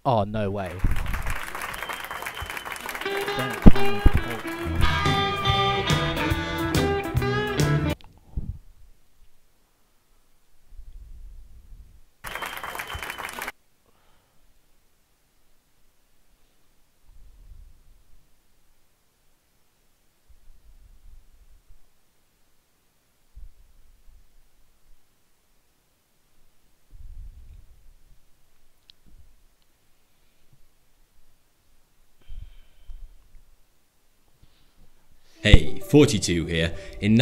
Oh, no way. Don't tell me the Colts. Hey, 42 here. In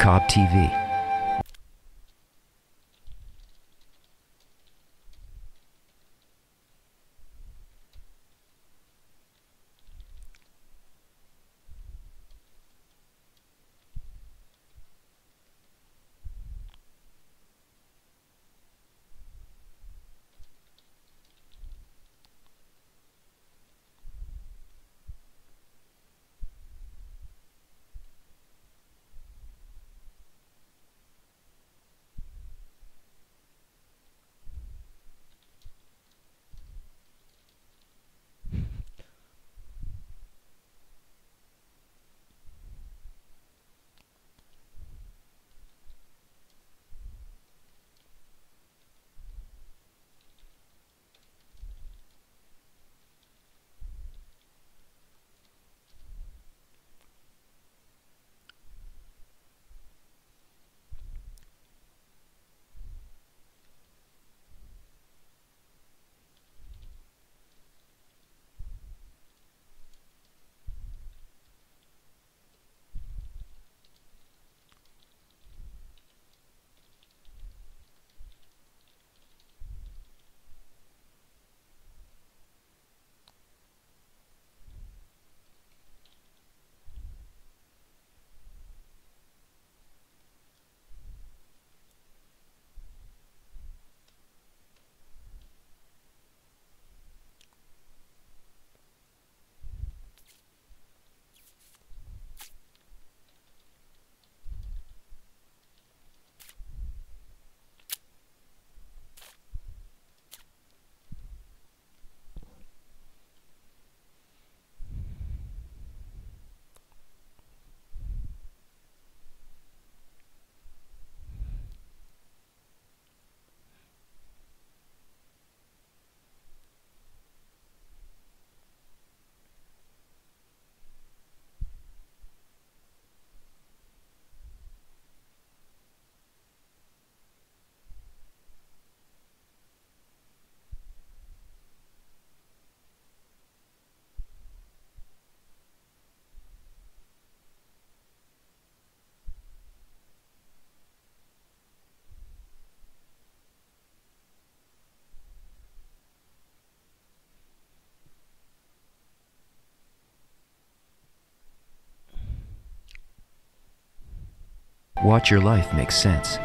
Cobb TV. Watch your life make sense.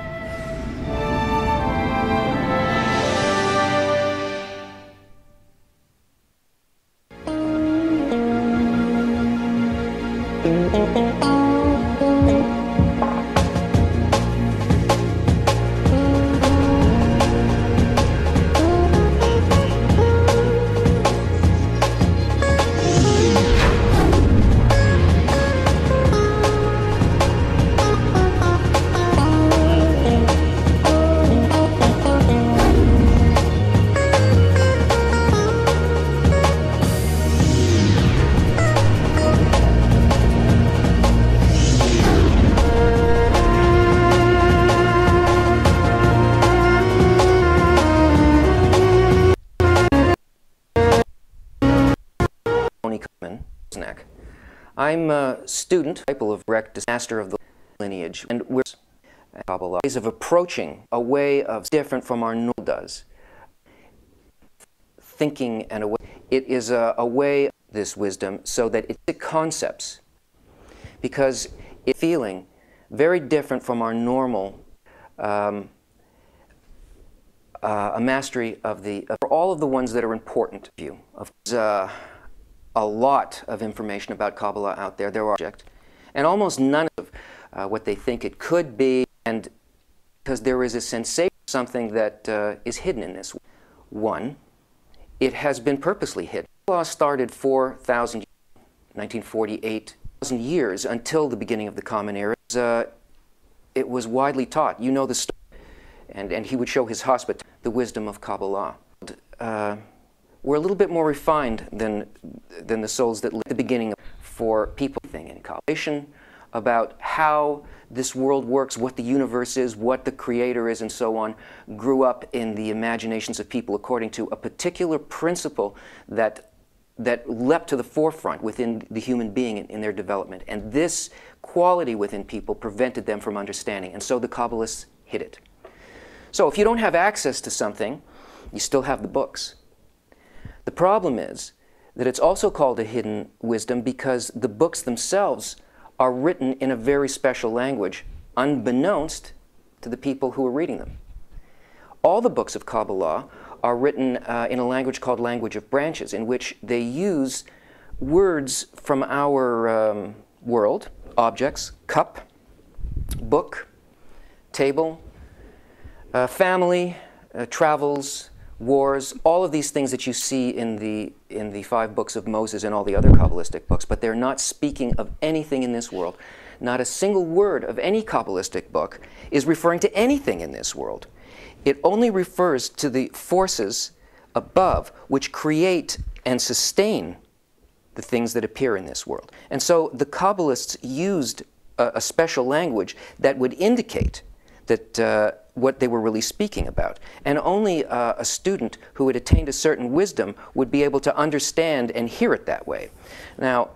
I'm a student, disciple of Rectus, master of the lineage, and we're Kabbalah ways of approaching a way of different from our normal does. Thinking and a way, it is a way of this wisdom so that it's concepts, because it's feeling very different from our normal a mastery of all of the ones that are important to you. A lot of information about Kabbalah out there. There are objects, and almost none of what they think it could be, and because there is a sensation of something that is hidden in this. One, it has been purposely hidden. Kabbalah started 4,000 years, 1948, 1,000 years until the beginning of the Common Era. It was widely taught. You know the story. And he would show his hospital the wisdom of Kabbalah. We're a little bit more refined than the souls that lived at the beginning for people in Kabbalah, about how this world works, what the universe is, what the creator is, and so on, grew up in the imaginations of people according to a particular principle that that leapt to the forefront within the human being in their development. And this quality within people prevented them from understanding. And so the Kabbalists hid it. So if you don't have access to something, you still have the books. The problem is that it's also called a hidden wisdom because the books themselves are written in a very special language, unbeknownst to the people who are reading them. All the books of Kabbalah are written in a language called language of branches, in which they use words from our world, objects, cup, book, table, family, travels, wars, all of these things that you see in the 5 books of Moses and all the other Kabbalistic books, but they're not speaking of anything in this world. Not a single word of any Kabbalistic book is referring to anything in this world. It only refers to the forces above which create and sustain the things that appear in this world. And so the Kabbalists used a special language that would indicate that what they were really speaking about. And only a student who had attained a certain wisdom would be able to understand and hear it that way. Now,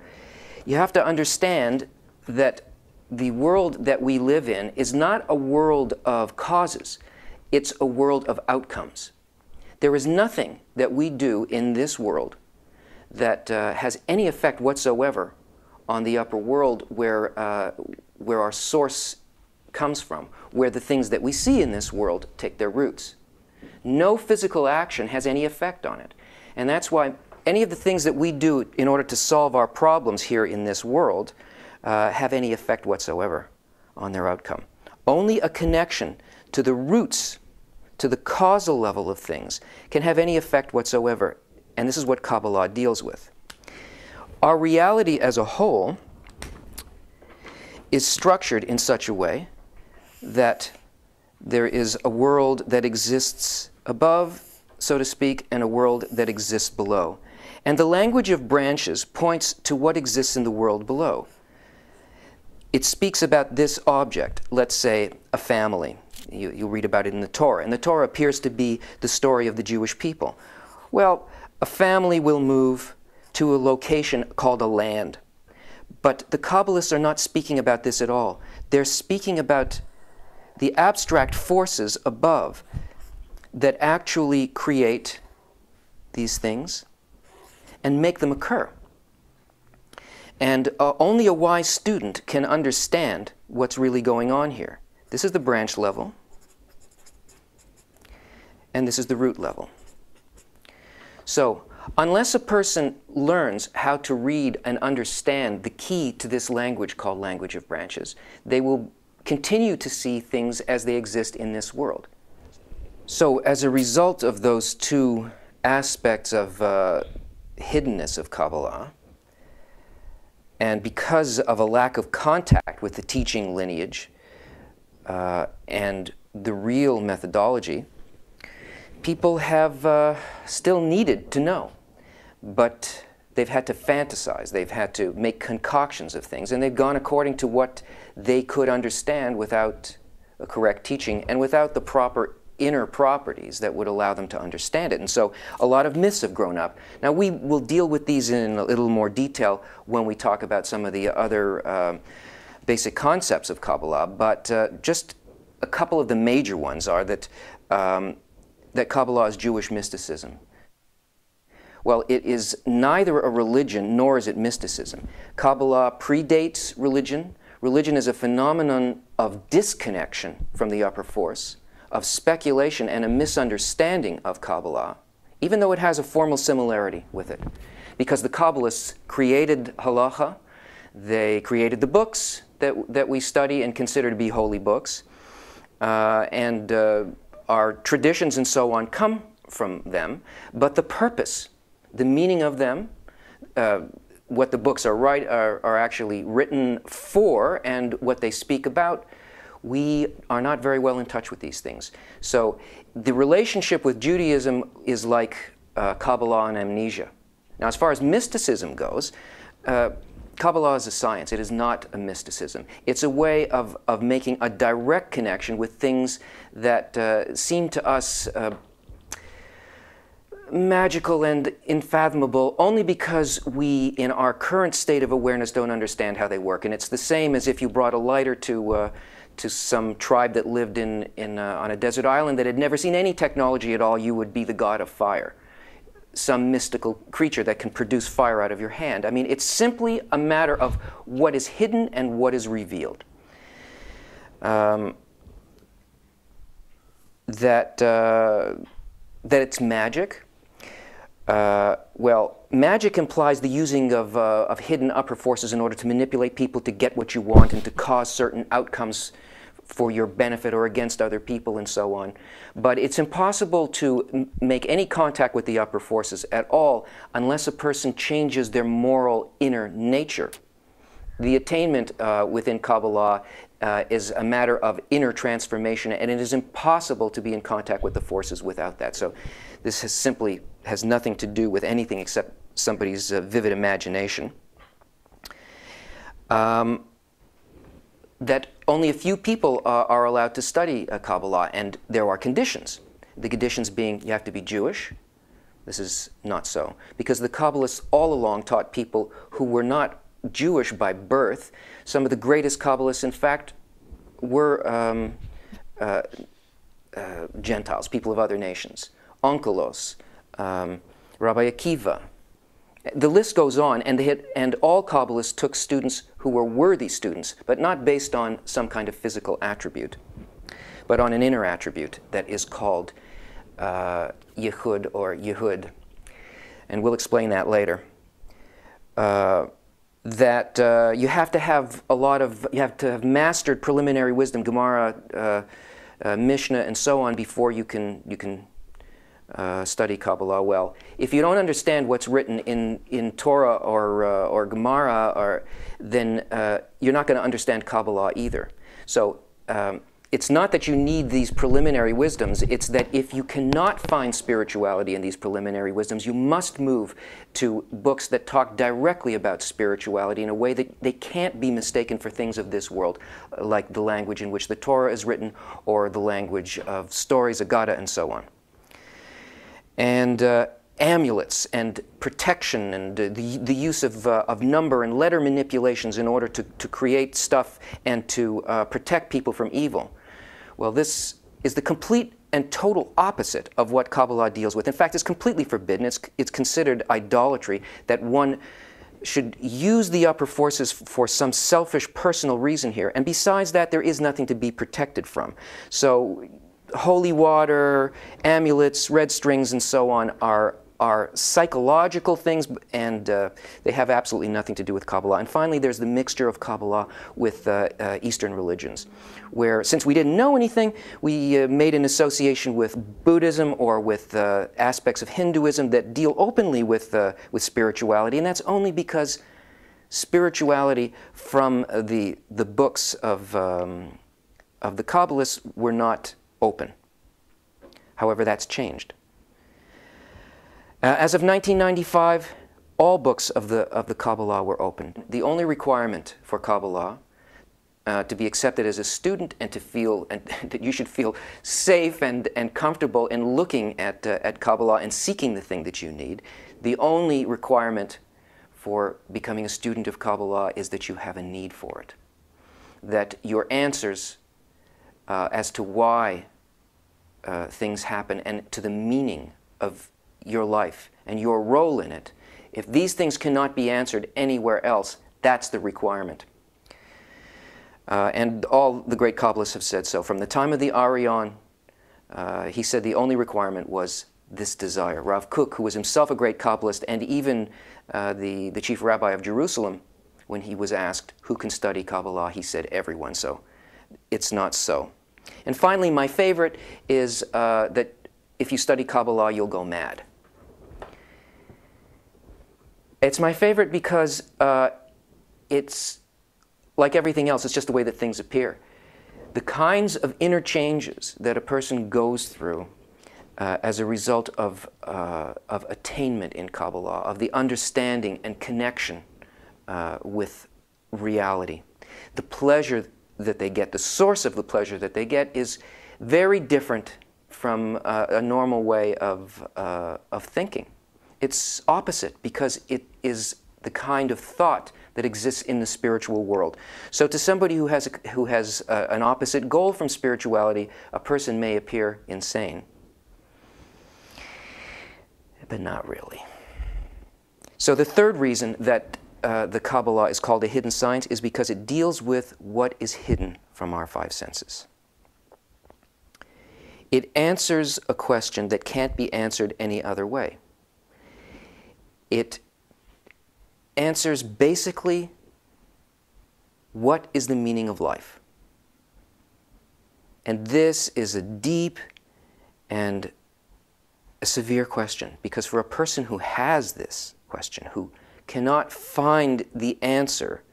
you have to understand that the world that we live in is not a world of causes. It's a world of outcomes. There is nothing that we do in this world that has any effect whatsoever on the upper world where our source comes from, where the things that we see in this world take their roots. No physical action has any effect on it. And that's why any of the things that we do in order to solve our problems here in this world have any effect whatsoever on their outcome. Only a connection to the roots, to the causal level of things, can have any effect whatsoever. And this is what Kabbalah deals with. Our reality as a whole is structured in such a way that there is a world that exists above, so to speak, and a world that exists below. And the language of branches points to what exists in the world below. It speaks about this object, let's say a family. You read about it in the Torah, and the Torah appears to be the story of the Jewish people. Well, a family will move to a location called a land. But the Kabbalists are not speaking about this at all. They're speaking about the abstract forces above that actually create these things and make them occur. And only a wise student can understand what's really going on here. This is the branch level, and this is the root level. So, unless a person learns how to read and understand the key to this language called language of branches, they will continue to see things as they exist in this world. So, as a result of those two aspects of hiddenness of Kabbalah, and because of a lack of contact with the teaching lineage and the real methodology, people have still needed to know, but they've had to fantasize, they've had to make concoctions of things, and they've gone according to what they could understand without a correct teaching and without the proper inner properties that would allow them to understand it. And so a lot of myths have grown up. Now we will deal with these in a little more detail when we talk about some of the other basic concepts of Kabbalah, but just a couple of the major ones are that that Kabbalah is Jewish mysticism. Well, it is neither a religion nor is it mysticism. Kabbalah predates religion. Religion is a phenomenon of disconnection from the upper force, of speculation and a misunderstanding of Kabbalah, even though it has a formal similarity with it. Because the Kabbalists created halacha, they created the books that we study and consider to be holy books, and our traditions and so on come from them, but the purpose, the meaning of them, what the books are actually written for and what they speak about, we are not very well in touch with these things. So the relationship with Judaism is like Kabbalah and amnesia. Now, as far as mysticism goes, Kabbalah is a science. It is not a mysticism. It's a way of making a direct connection with things that seem to us magical and unfathomable only because we, in our current state of awareness, don't understand how they work. And it's the same as if you brought a lighter to some tribe that lived on a desert island that had never seen any technology at all. You would be the god of fire, some mystical creature that can produce fire out of your hand. I mean, it's simply a matter of what is hidden and what is revealed. That it's magic. Well, magic implies the using of hidden upper forces in order to manipulate people to get what you want and to cause certain outcomes for your benefit or against other people and so on. But it's impossible to make any contact with the upper forces at all unless a person changes their moral inner nature. The attainment within Kabbalah is a matter of inner transformation, and it is impossible to be in contact with the forces without that. So this simply has nothing to do with anything except somebody's vivid imagination. That only a few people are allowed to study Kabbalah, and there are conditions. The conditions being you have to be Jewish. This is not so, because the Kabbalists all along taught people who were not Jewish by birth. Some of the greatest Kabbalists, in fact, were Gentiles, people of other nations. Onkelos, Rabbi Akiva. The list goes on, and all Kabbalists took students who were worthy students, but not based on some kind of physical attribute, but on an inner attribute that is called Yichud or Yehud. And we'll explain that later. That you have to have you have to have mastered preliminary wisdom, Gemara, Mishnah, and so on before you can study Kabbalah well. If you don't understand what's written in Torah or Gemara, then you're not going to understand Kabbalah either. So it's not that you need these preliminary wisdoms, it's that if you cannot find spirituality in these preliminary wisdoms, you must move to books that talk directly about spirituality in a way that they can't be mistaken for things of this world, like the language in which the Torah is written or the language of stories, Aggadah, and so on. And amulets and protection and the use of number and letter manipulations in order to create stuff and to protect people from evil. Well, this is the complete and total opposite of what Kabbalah deals with. In fact, it's completely forbidden. It's considered idolatry that one should use the upper forces for some selfish personal reason here. And besides that, there is nothing to be protected from. So holy water, amulets, red strings, and so on are psychological things, and they have absolutely nothing to do with Kabbalah. And finally, there's the mixture of Kabbalah with Eastern religions, where since we didn't know anything, we made an association with Buddhism or with aspects of Hinduism that deal openly with spirituality, and that's only because spirituality from the books of the Kabbalists were not open. However, that's changed. As of 1995, all books of the Kabbalah were open. The only requirement for Kabbalah to be accepted as a student and to feel and that you should feel safe and comfortable in looking at Kabbalah and seeking the thing that you need, the only requirement for becoming a student of Kabbalah is that you have a need for it. That your answers as to why things happen and to the meaning of your life and your role in it, if these things cannot be answered anywhere else, that's the requirement. And all the great Kabbalists have said so. From the time of the Arion, he said the only requirement was this desire. Rav Kook, who was himself a great Kabbalist, and even the chief rabbi of Jerusalem, when he was asked who can study Kabbalah, he said everyone. So it's not so. And finally, my favorite is that if you study Kabbalah, you'll go mad. It's my favorite because it's like everything else, it's just the way that things appear. The kinds of inner changes that a person goes through as a result of attainment in Kabbalah, of the understanding and connection with reality. The pleasure that they get, the source of the pleasure that they get is very different from a normal way of thinking. It's opposite because it is the kind of thought that exists in the spiritual world. So to somebody who has an opposite goal from spirituality, a person may appear insane. But not really. So the third reason that the Kabbalah is called a hidden science is because it deals with what is hidden from our five senses. It answers a question that can't be answered any other way. It answers basically, what is the meaning of life? And this is a deep and a severe question, because for a person who has this question, who cannot find the answer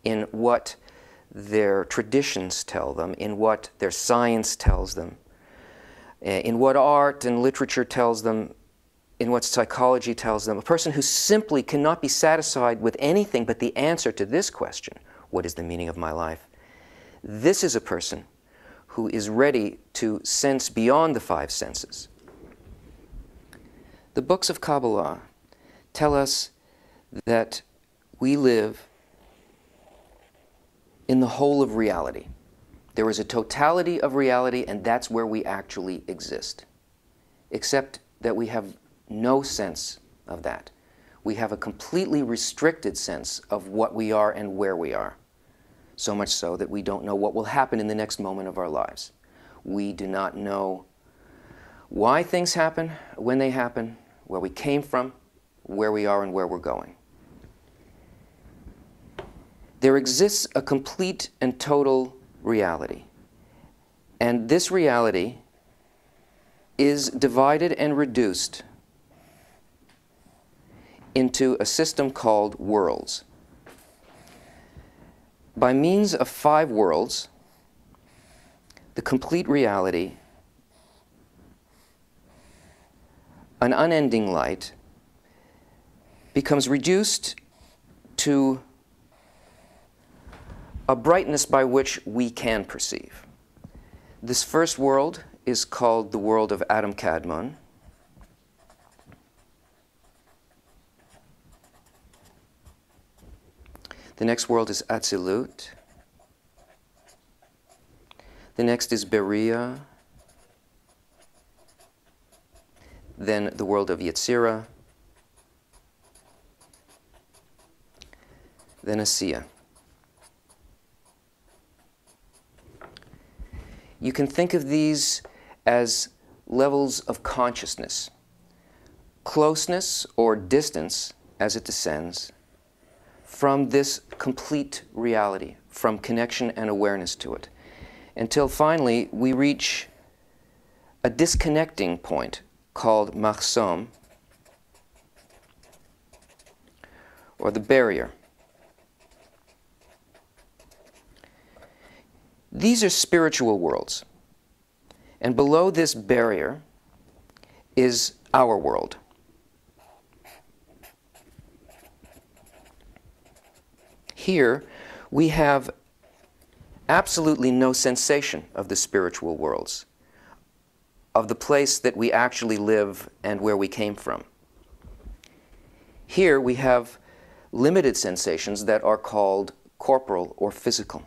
in what their traditions tell them, in what their science tells them, in what art and literature tells them, in what psychology tells them, a person who simply cannot be satisfied with anything but the answer to this question, what is the meaning of my life? This is a person who is ready to sense beyond the five senses. The books of Kabbalah tell us that we live in the whole of reality. There is a totality of reality, and that's where we actually exist. Except that we have no sense of that. We have a completely restricted sense of what we are and where we are. So much so that we don't know what will happen in the next moment of our lives. We do not know why things happen, when they happen, where we came from, where we are, and where we're going. There exists a complete and total reality. And this reality is divided and reduced into a system called worlds. By means of 5 worlds, the complete reality, an unending light, becomes reduced to a brightness by which we can perceive. This first world is called the world of Adam Kadmon. The next world is Atzilut. The next is Beria. Then the world of Yetzirah. Then Asiya. You can think of these as levels of consciousness. Closeness or distance as it descends from this complete reality, from connection and awareness to it, until finally we reach a disconnecting point called Mahsom, or the barrier. These are spiritual worlds, and below this barrier is our world. Here, we have absolutely no sensation of the spiritual worlds, of the place that we actually live and where we came from. Here, we have limited sensations that are called corporal or physical.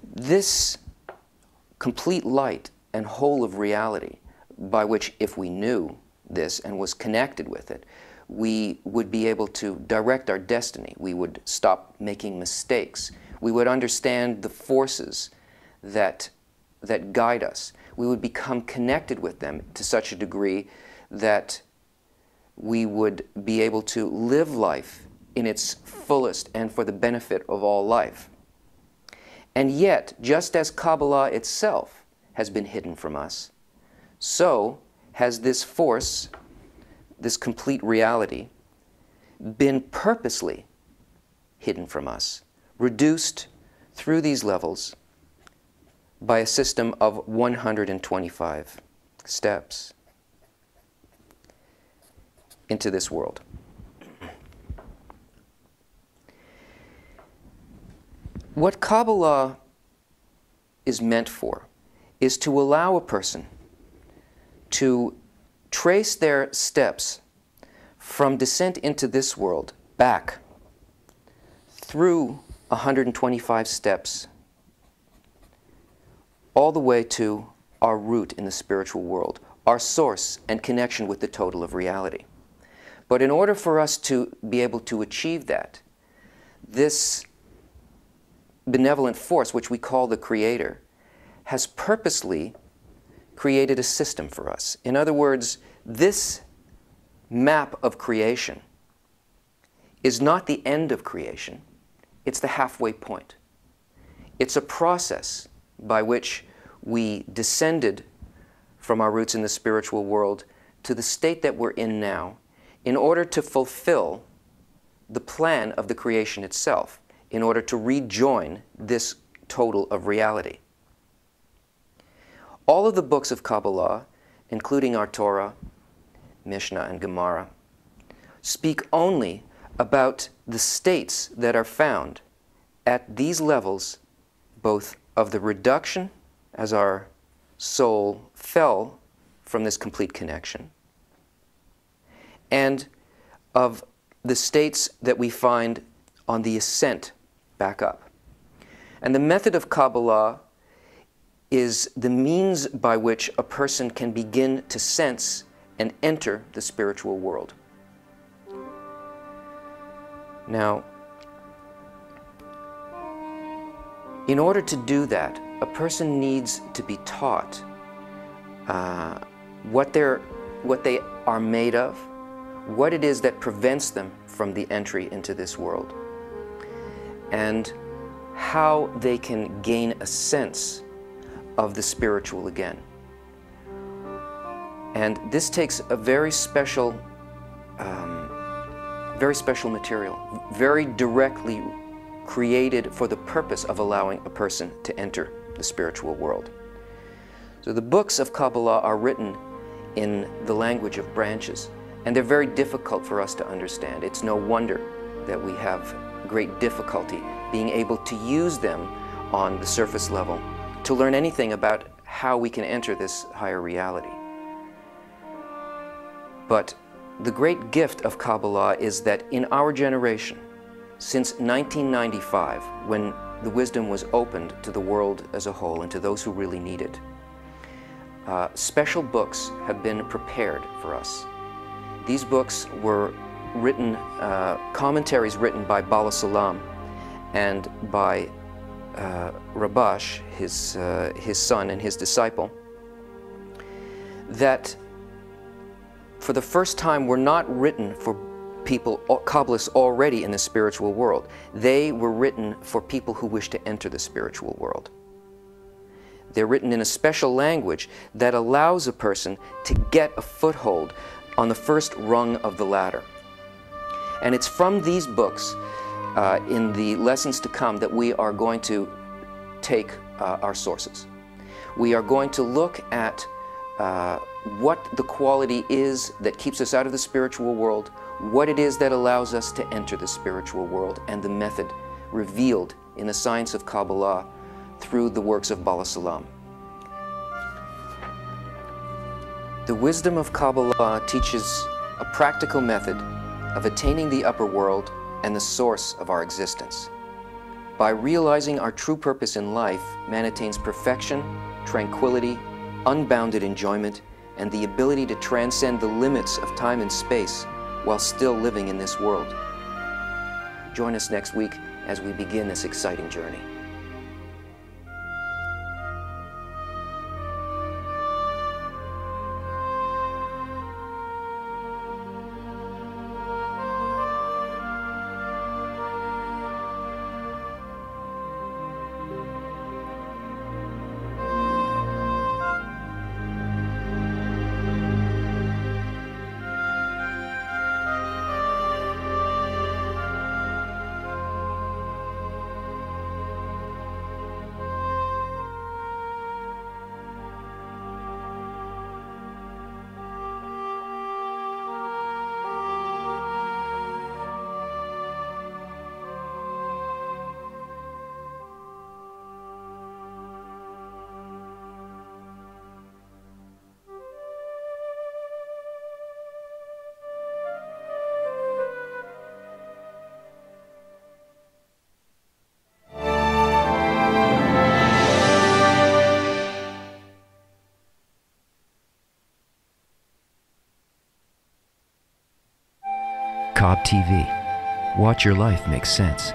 This complete light and whole of reality, by which, if we knew this and was connected with it, we would be able to direct our destiny. We would stop making mistakes. We would understand the forces that guide us. We would become connected with them to such a degree that we would be able to live life in its fullest and for the benefit of all life. And yet, just as Kabbalah itself has been hidden from us, so has this force, this complete reality, been purposely hidden from us, reduced through these levels by a system of 125 steps into this world. What Kabbalah is meant for is to allow a person to trace their steps from descent into this world back through 125 steps all the way to our root in the spiritual world, our source and connection with the total of reality. But in order for us to be able to achieve that, this benevolent force, which we call the Creator, has purposely created a system for us. In other words, this map of creation is not the end of creation, it's the halfway point. It's a process by which we descended from our roots in the spiritual world to the state that we're in now in order to fulfill the plan of the creation itself, in order to rejoin this total of reality. All of the books of Kabbalah, including our Torah, Mishnah, and Gemara, speak only about the states that are found at these levels, both of the reduction as our soul fell from this complete connection, and of the states that we find on the ascent back up. And the method of Kabbalah is the means by which a person can begin to sense and enter the spiritual world. Now, in order to do that, a person needs to be taught what they are made of, what it is that prevents them from the entry into this world, and how they can gain a sense of the spiritual again. And this takes a very special material, very directly created for the purpose of allowing a person to enter the spiritual world. So the books of Kabbalah are written in the language of branches, and they're very difficult for us to understand. It's no wonder that we have great difficulty being able to use them on the surface level to learn anything about how we can enter this higher reality. But the great gift of Kabbalah is that in our generation, since 1995, when the wisdom was opened to the world as a whole and to those who really need it, special books have been prepared for us. These books were written, commentaries written by Bala Salam and by Rabash, his son and his disciple, that for the first time were not written for people, Kabbalists already in the spiritual world. They were written for people who wish to enter the spiritual world. They're written in a special language that allows a person to get a foothold on the first rung of the ladder. And it's from these books, in the lessons to come, that we are going to take our sources. We are going to look at what the quality is that keeps us out of the spiritual world, what it is that allows us to enter the spiritual world, and the method revealed in the science of Kabbalah through the works of Bala Salam. The wisdom of Kabbalah teaches a practical method of attaining the upper world and the source of our existence. By realizing our true purpose in life, man attains perfection, tranquility, unbounded enjoyment, and the ability to transcend the limits of time and space while still living in this world. Join us next week as we begin this exciting journey. Cobb TV. Watch your life make sense.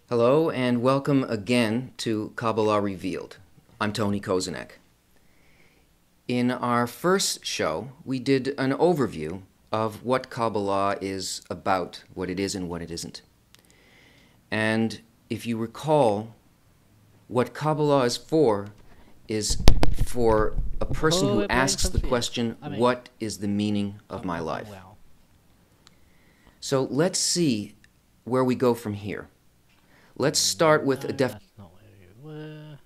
Hello and welcome again to Kabbalah Revealed. I'm Tony Kozenek. In our first show, we did an overview of what Kabbalah is about, what it is and what it isn't. And if you recall, what Kabbalah is for a person who asks the question, what is the meaning of my life? So let's see where we go from here. Let's start with a That's not where you were.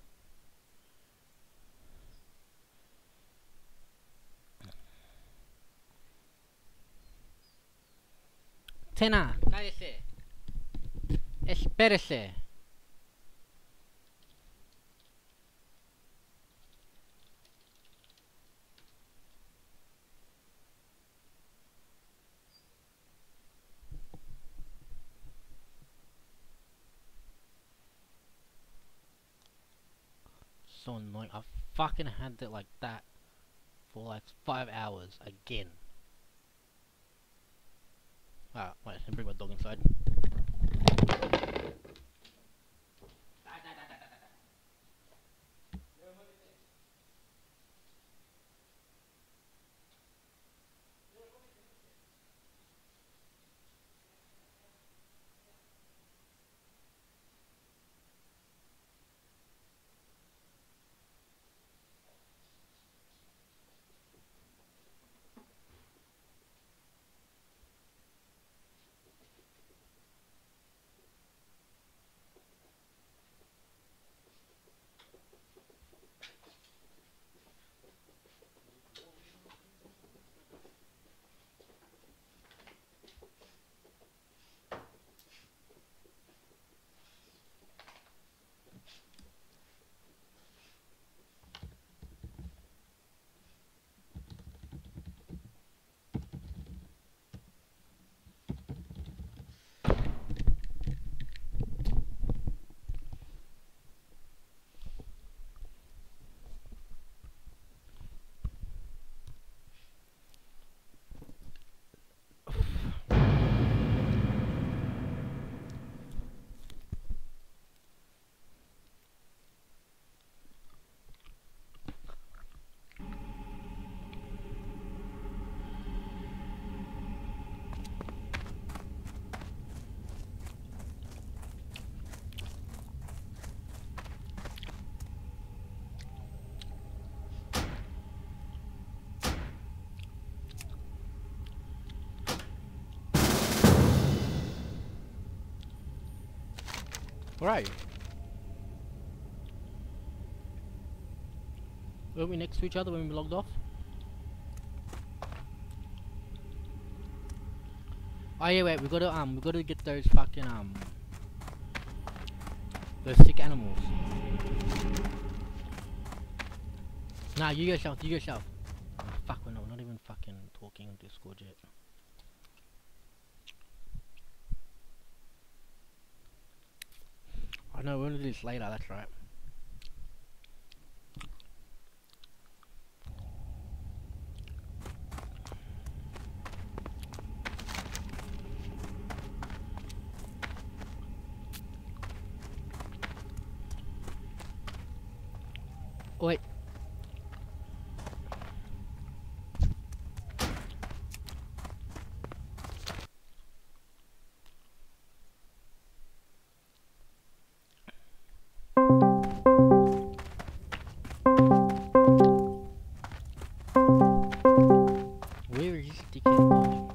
Tena, cállese. Espérese. So annoying. I fucking had it like that for like 5 hours again. Ah, wait, let me bring my dog inside. Where are you? Were we next to each other when we logged off? Oh yeah, wait, we gotta get those fucking those sick animals. Nah, you yourself. Oh, fuck, we're not even fucking talking on Discord yet. I know, we're gonna do this later, that's right. Wait. Where is this dickhead going?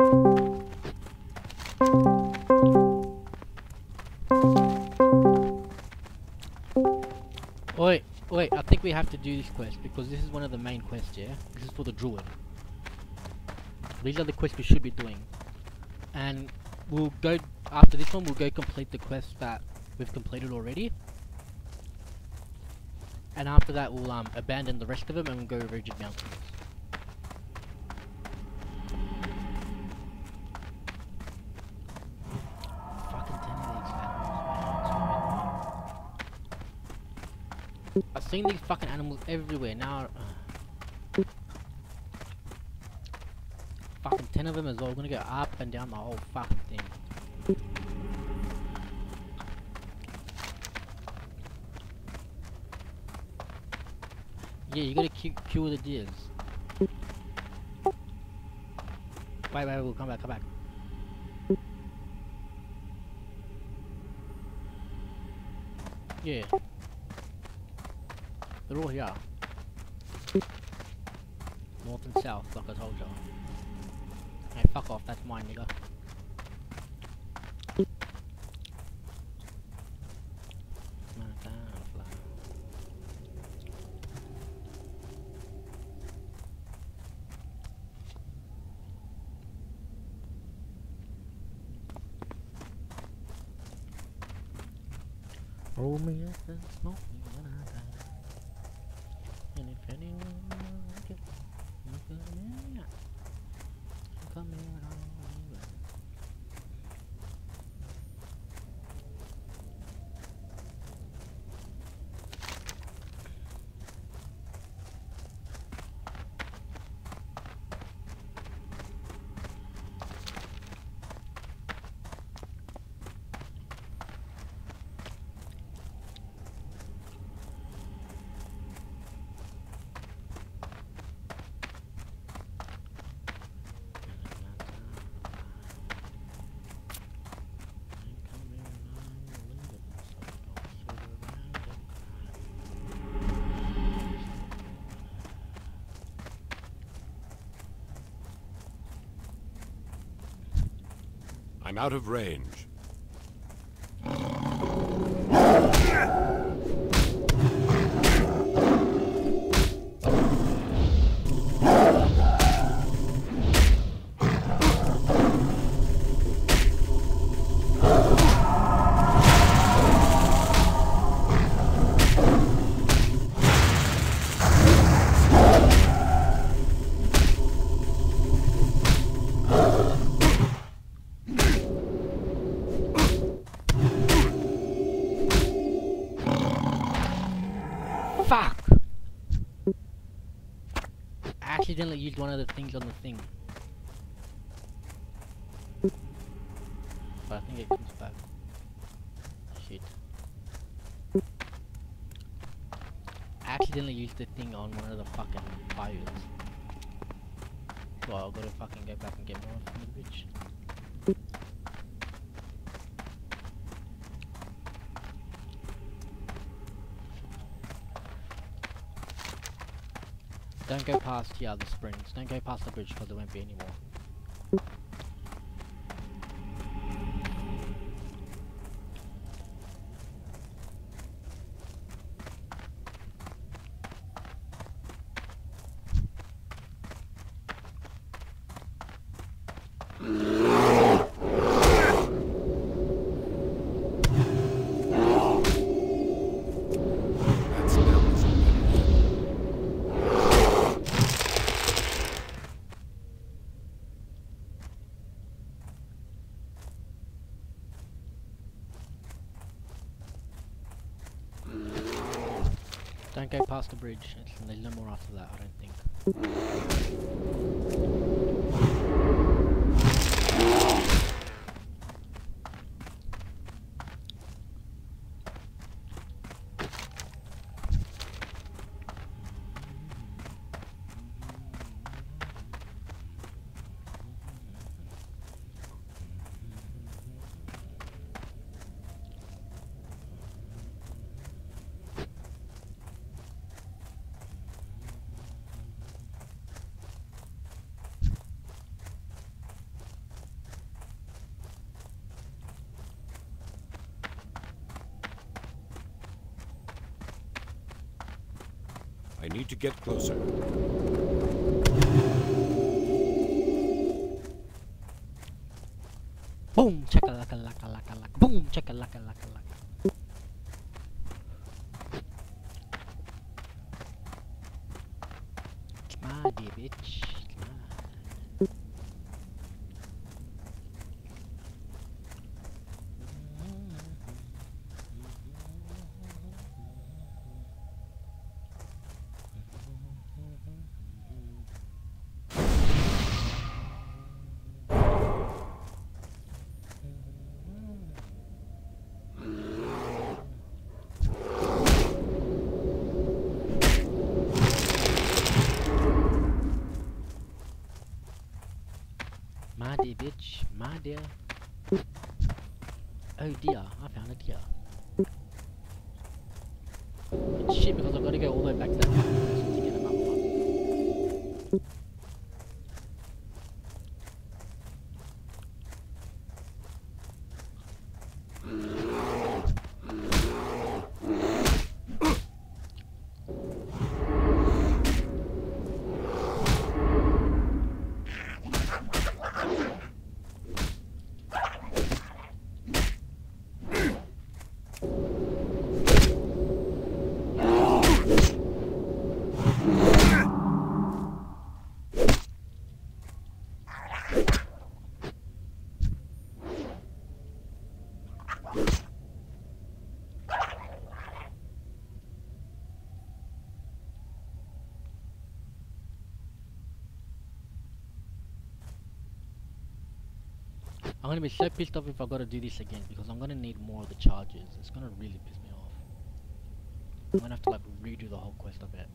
Wait, I think we have to do this quest because this is one of the main quests, yeah? This is for the druid. These are the quests we should be doing. And we'll go, after this one, we'll go complete the quests that we've completed already. And after that, we'll abandon the rest of them and we'll go to Rigid Mountains. Fucking 10 of these animals, man. I've seen these fucking animals everywhere now. Fucking 10 of them as well. We're gonna go up and down the whole fucking thing. Yeah, you gotta kill the deers. Wait, we'll come back, Yeah. They're all here. North and south, like I told you. Hey, fuck off, that's mine, nigga. Roll me up and smoke me when I die. And if anyone like it, you come in. Come in on me. I'm out of range. Fuck! I accidentally used one of the things on the thing. But I think it comes back. Shit. I accidentally used the thing on one of the fucking fires. Well, I've gotta fucking go back and get more from the bitch. Don't go past the other springs. Don't go past the bridge because there won't be any more. Don't go past the bridge. There's no more after that, I don't think. I need to get closer. Boom! Checka laka laka laka laka. Boom! Checka laka laka laka. It's mine, dear bitch. It's mine. My dear bitch, my dear. Oh dear, I found a deer. It's shit because I've got to go all the way back to that person to get another one. I'm gonna be so pissed off if I gotta do this again because I'm gonna need more of the charges. It's gonna really piss me off. I'm gonna have to like redo the whole quest, I bet.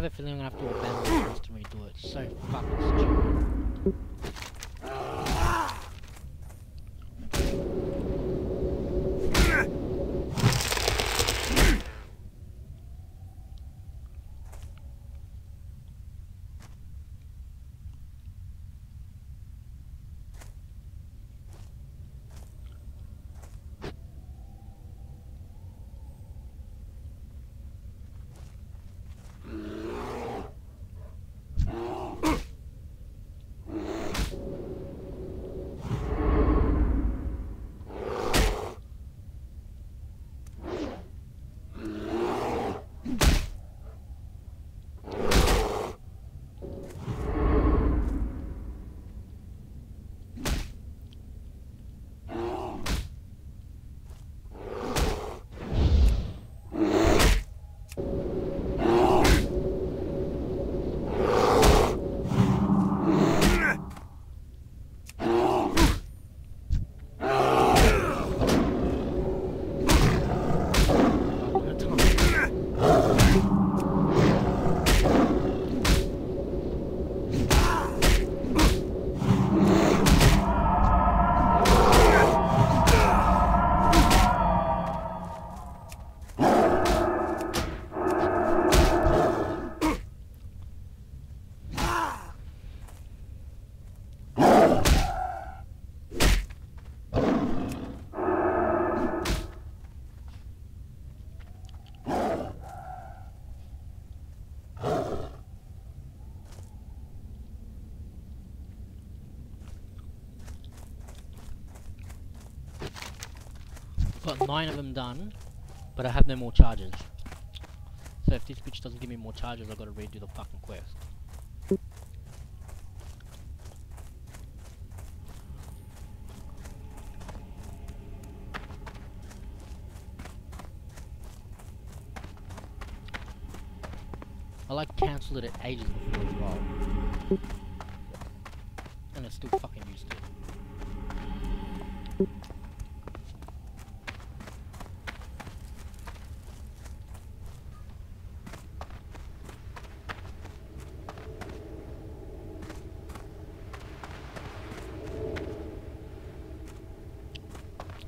have a feeling I'm gonna have to abandon the quest and redo it. It's so fucking stupid. Got 9 of them done, but I have no more charges. So if this bitch doesn't give me more charges, I've got to redo the fucking quest. I like cancelled it at ages before as well. And it's still fucking used it.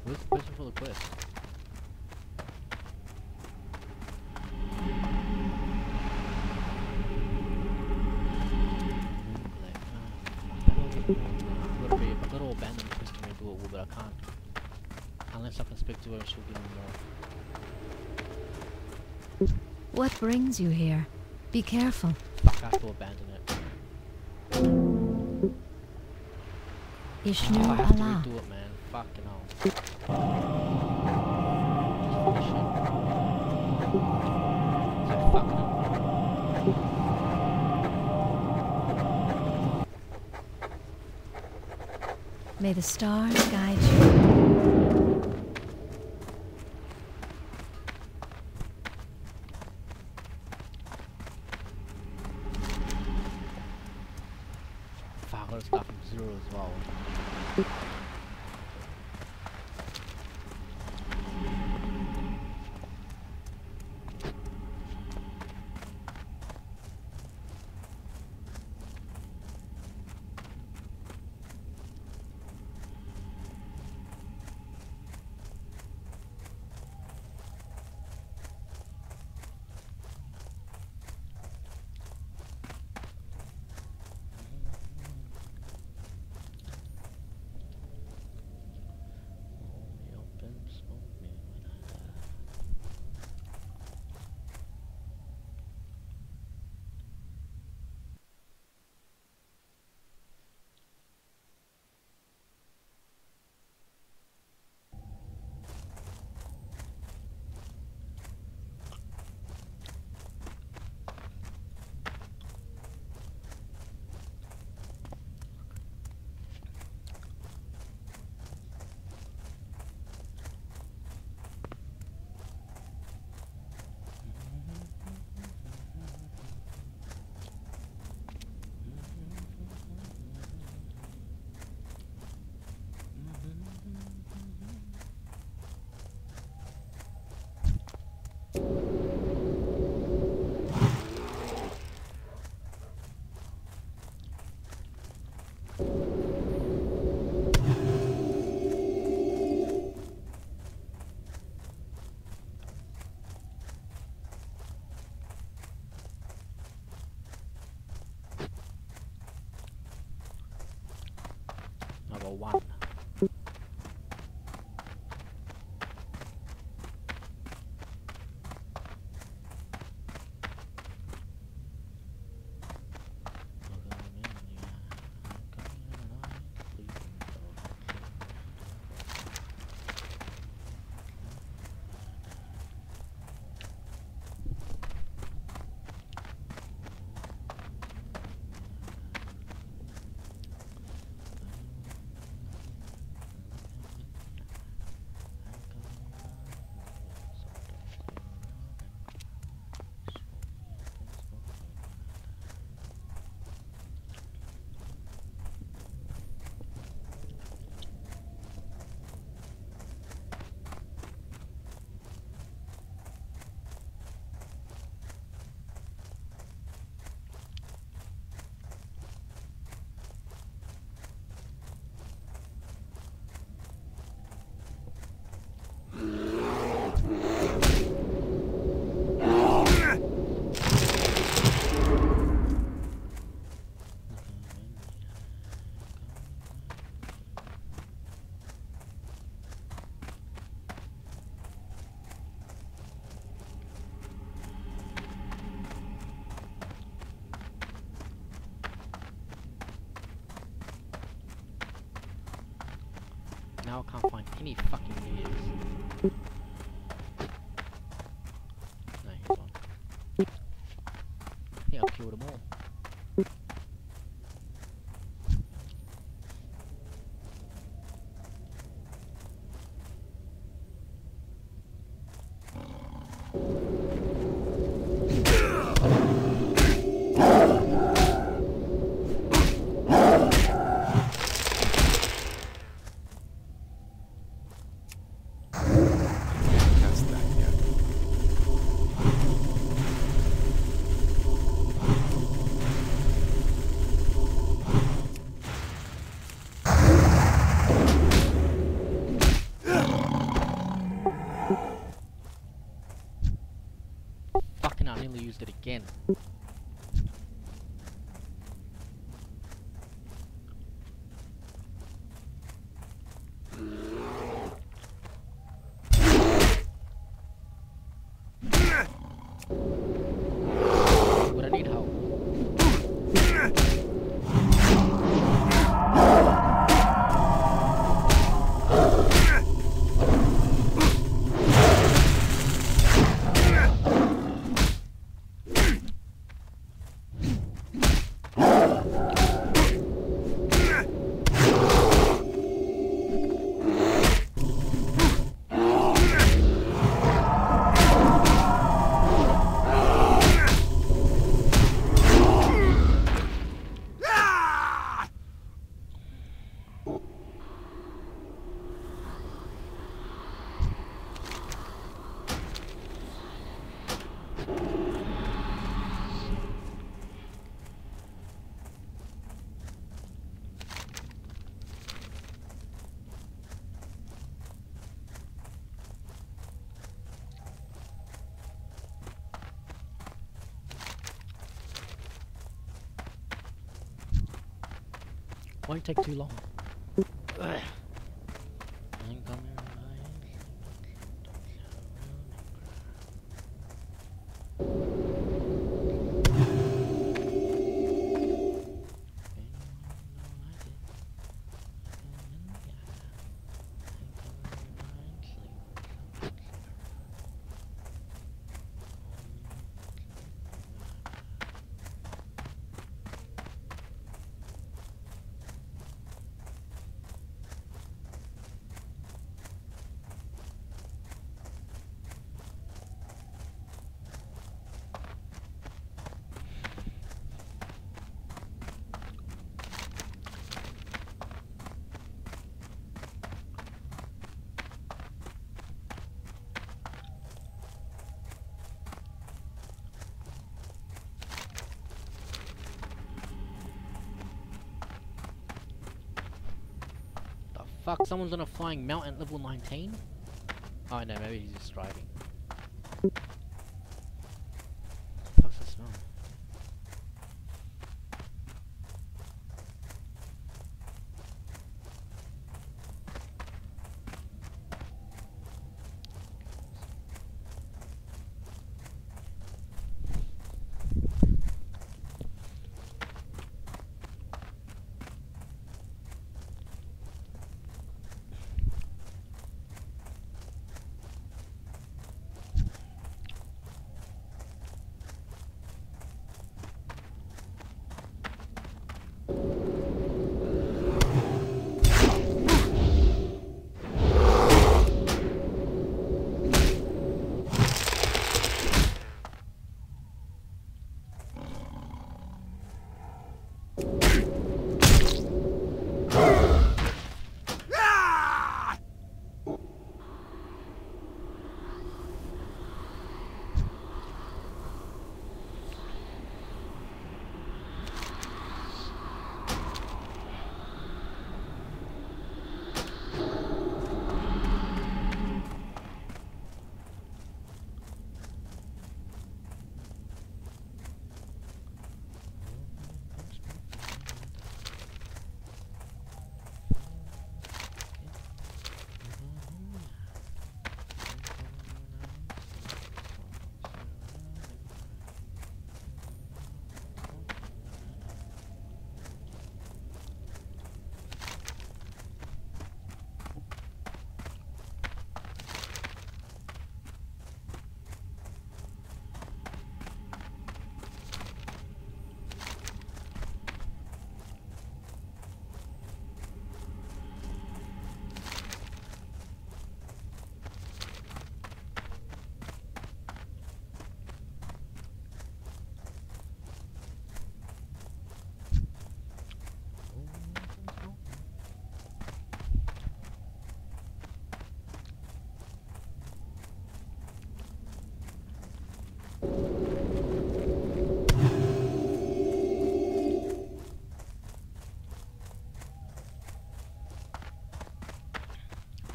Where's the person for the quest? I've got to abandon the quest to redo it, but I can't. Unless I can speak to her and she'll give me more. What brings you here? Be careful. Fuck, I have to abandon it. Ishnu I have to Allah. redo it, man. Fucking hell. It's like fucking May the stars guide you. fuck, I gotta start from 0 as well. level 1. Now I can't find any fucking videos. No, he's on. I think I've killed them all. Cast that yet. Fucking I nearly used it again. But I need help. Won't take too long. Ugh. I'm coming Fuck, someone's on a flying mount at level 19? Oh no, maybe he's just driving. What's the smell?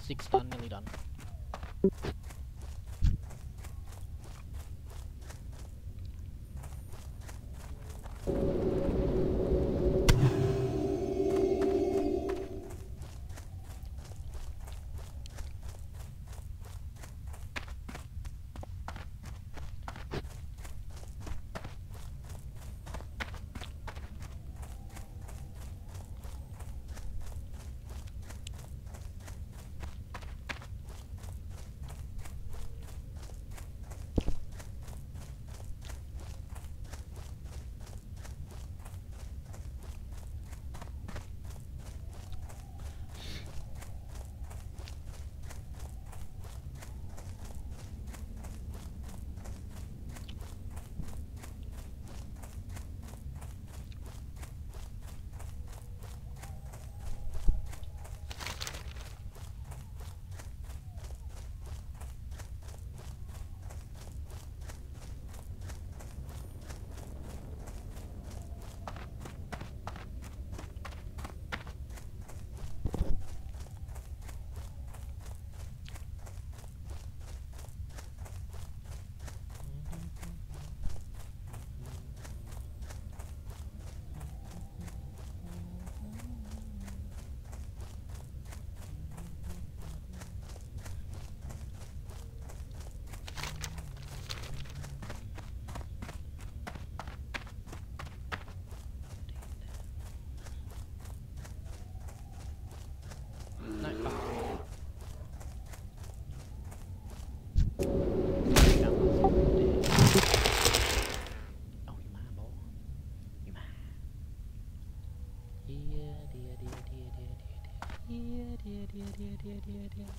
6 done, nearly done. No, fuck. Oh, you man, boy. You man. Yeah, dear, dear, dear, dear, dear, dear, dear, dear, dear, dear, dear, dear.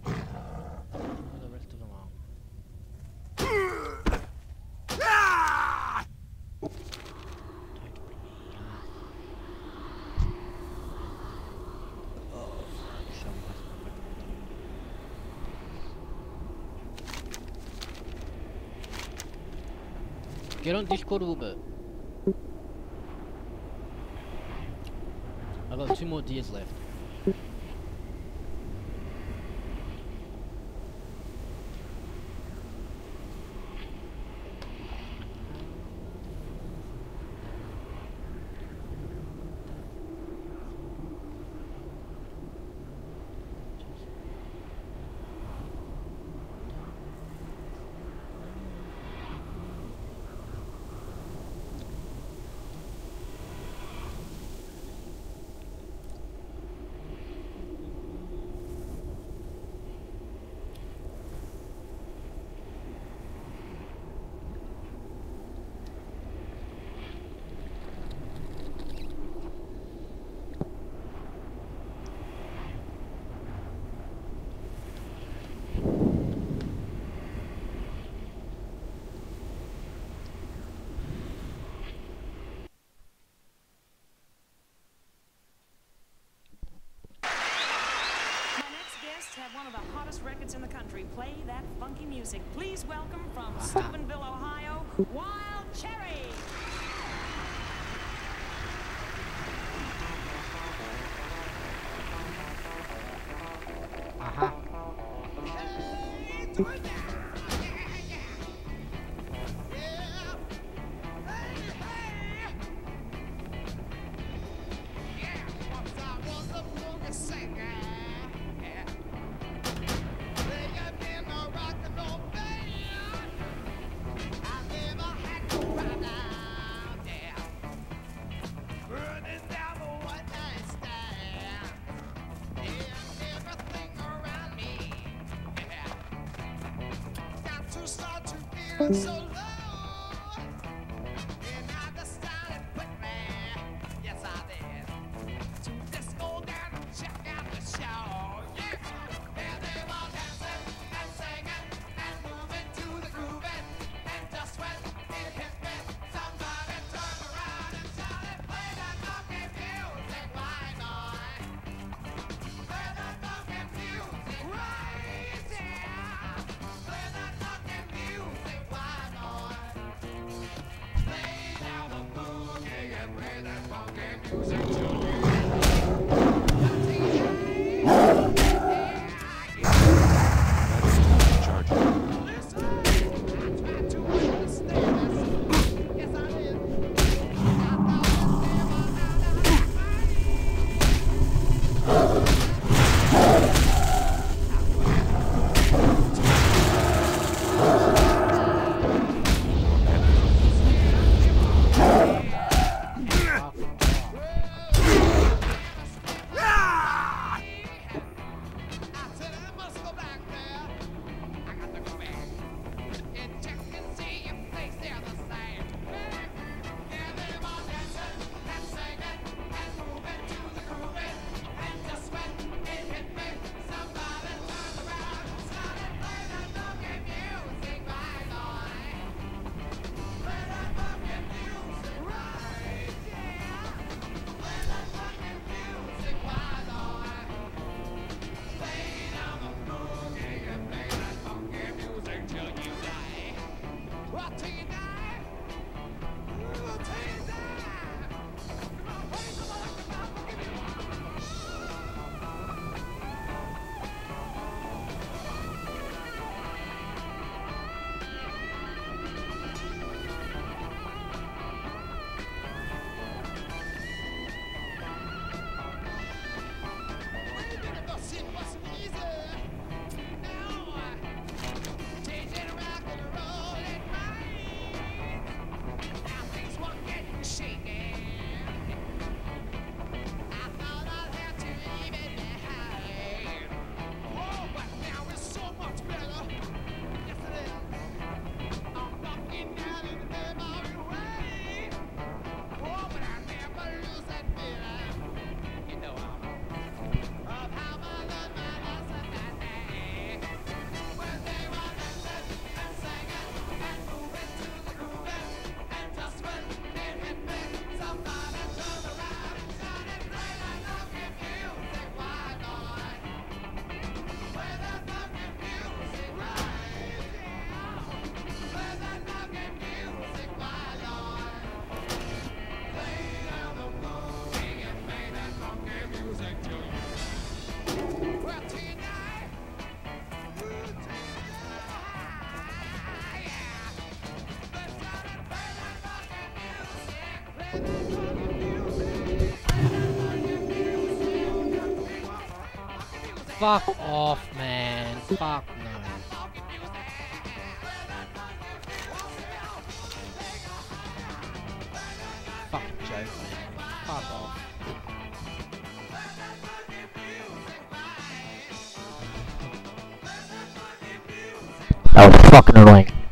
Where the rest of them are? Get on Discord a little bit. I got 2 more deers left. Have one of the hottest records in the country. Play that funky music. Please welcome from Steubenville, Ohio, Wild Cherry. So low, and I decided quickly, yes I did, to just go down and check out the show. Yeah, there they were dancing and singing and moving to the grooving, and just when it hit me, somebody turned around and shouted, play that funky music, why not? Play that funky music right there. Play that funky music, why not? Fuck off, man. Fuck no. Fucking joke, man. Fuck off. That was fucking annoying.